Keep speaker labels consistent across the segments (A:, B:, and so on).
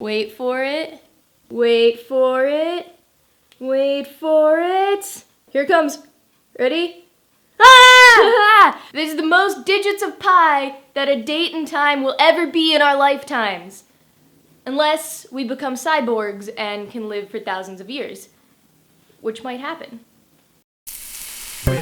A: Wait for it. Wait for it. Wait for it. Here it comes. Ready? Ah! This is the most digits of pi that a date and time will ever be in our lifetimes. Unless we become cyborgs and can live for thousands of years. Which might happen. In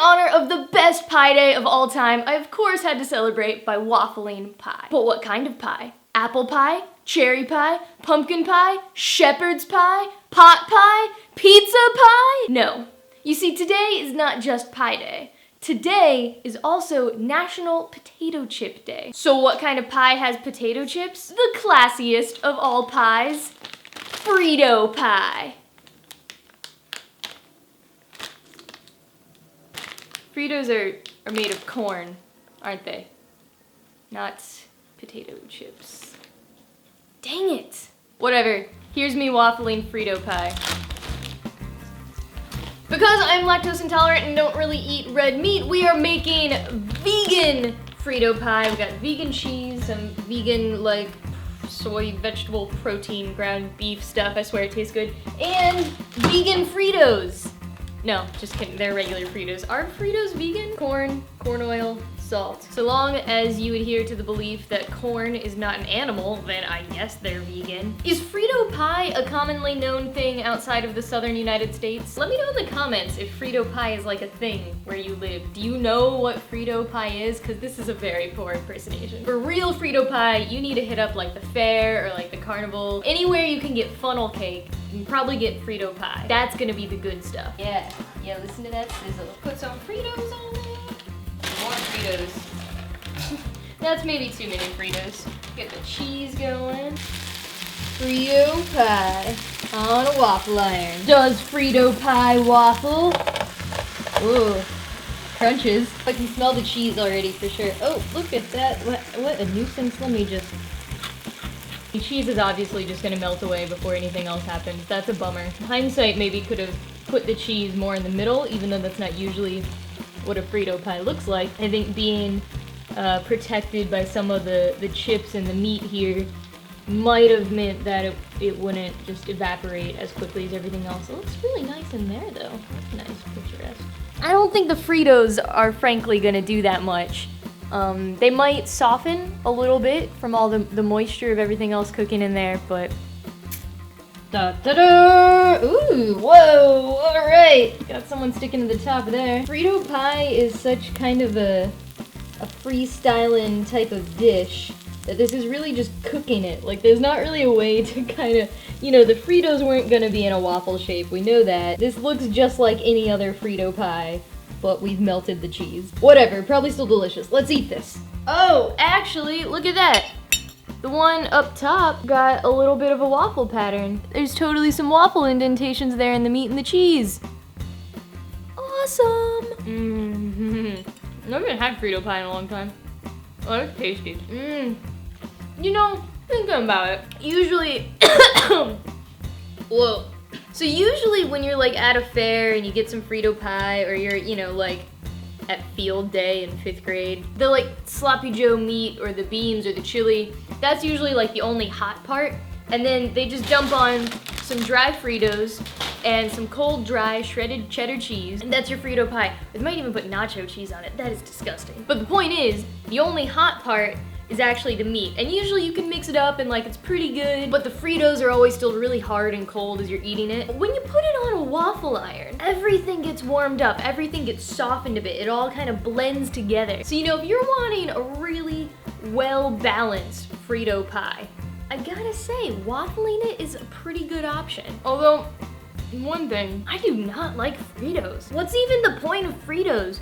A: honor of the best pie day of all time, I of course had to celebrate by waffling pie. But what kind of pie? Apple pie? Cherry pie? Pumpkin pie? Shepherd's pie? Pot pie? Pizza pie? No. You see, today is not just Pie Day. Today is also National Potato Chip Day. So what kind of pie has potato chips? The classiest of all pies, Frito pie. Fritos are made of corn, aren't they? Not potato chips. Dang it! Whatever, here's me waffling Frito pie. Because I'm lactose intolerant and don't really eat red meat, we are making vegan Frito pie. We got vegan cheese, some vegan like soy vegetable protein ground beef stuff. I swear it tastes good. And vegan Fritos. No, just kidding, they're regular Fritos. Are Fritos vegan? Corn oil, salt. So long as you adhere to the belief that corn is not an animal, then I guess they're vegan. Is Frito pie a commonly known thing outside of the southern United States? Let me know in the comments if Frito pie is like a thing where you live. Do you know what Frito pie is? Because this is a very poor impersonation. For real Frito pie, you need to hit up like the fair or like the carnival. Anywhere you can get funnel cake, you can probably get Frito pie. That's gonna be the good stuff. Yeah, listen to that sizzle. Put some Fritos on there. More Fritos. That's maybe too many Fritos. Get the cheese going. Frito pie on a waffle iron. Does Frito pie waffle? Ooh, crunches. I can smell the cheese already for sure. Oh, look at that. What a nuisance. Let me just... The cheese is obviously just gonna melt away before anything else happens. That's a bummer. Hindsight maybe could have put the cheese more in the middle, even though that's not usually what a Frito pie looks like. I think being protected by some of the chips and the meat here might have meant that it wouldn't just evaporate as quickly as everything else. It looks really nice in there though. That's nice, picturesque. I don't think the Fritos are frankly gonna do that much. They might soften a little bit from all the moisture of everything else cooking in there, but... Da-da-da! Ooh, whoa, alright! Got someone sticking to the top there. Frito pie is such kind of a freestyling type of dish that this is really just cooking it. Like, there's not really a way to kind of, you know, the Fritos weren't gonna be in a waffle shape, we know that. This looks just like any other Frito pie, but we've melted the cheese. Whatever, probably still delicious. Let's eat this. Oh, actually, look at that. The one up top got a little bit of a waffle pattern. There's totally some waffle indentations there in the meat and the cheese. Awesome! I haven't had Frito pie in a long time. Oh, it's tasty. You know, thinking about it, usually, whoa. So usually when you're like at a fair and you get some Frito pie, or you're, you know, like at field day in 5th grade, the like sloppy joe meat or the beans or the chili, that's usually like the only hot part. And then they just dump on some dry Fritos and some cold, dry, shredded cheddar cheese, and that's your Frito pie. They might even put nacho cheese on it. That is disgusting. But the point is, the only hot part is actually the meat. And usually you can mix it up and like it's pretty good, but the Fritos are always still really hard and cold as you're eating it. When you put it on a waffle iron, everything gets warmed up, everything gets softened a bit, it all kind of blends together. So you know, if you're wanting a really well-balanced Frito pie, I gotta say, waffling it is a pretty good option. Although, one thing, I do not like Fritos. What's even the point of Fritos?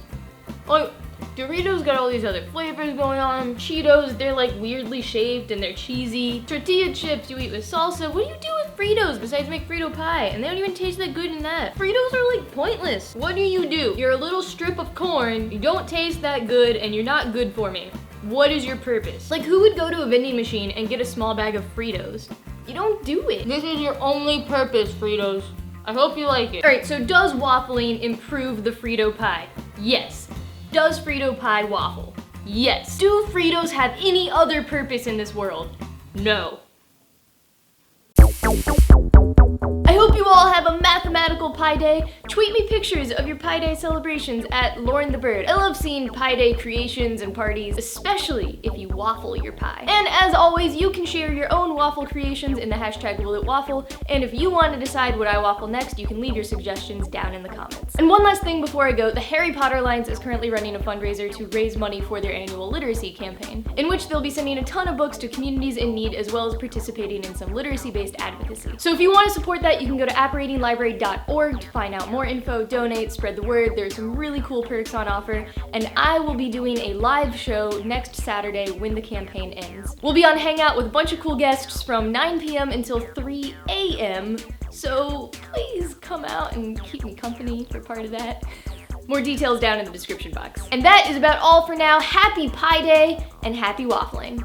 A: Like, Doritos got all these other flavors going on. Cheetos, they're like weirdly shaped and they're cheesy. Tortilla chips you eat with salsa. What do you do with Fritos besides make Frito pie? And they don't even taste that good in that. Fritos are like pointless. What do? You're a little strip of corn, you don't taste that good, and you're not good for me. What is your purpose? Like, who would go to a vending machine and get a small bag of Fritos? You don't do it.
B: This is your only purpose, Fritos. I hope you like it.
A: Alright, so does waffling improve the Frito pie? Yes. Does Frito pie waffle? Yes. Do Fritos have any other purpose in this world? No. I hope you all have a mathematical Pi Day. Tweet me pictures of your Pi Day celebrations at Lauren the Bird. I love seeing Pi Day creations and parties, especially if you waffle your pie. And as always, you can share your own waffle creations in the hashtag #WillItWaffle, and if you want to decide what I waffle next, you can leave your suggestions down in the comments. And one last thing before I go, the Harry Potter Alliance is currently running a fundraiser to raise money for their annual literacy campaign, in which they'll be sending a ton of books to communities in need, as well as participating in some literacy-based advocacy. So if you want to support that, you can go to appratinglibrary.org to find out more info, donate, spread the word. There's some really cool perks on offer, and I will be doing a live show next Saturday when the campaign ends. We'll be on Hangout with a bunch of cool guests from 9 p.m. until 3 a.m., so please come out and keep me company for part of that. More details down in the description box. And that is about all for now. Happy Pi Day and happy waffling.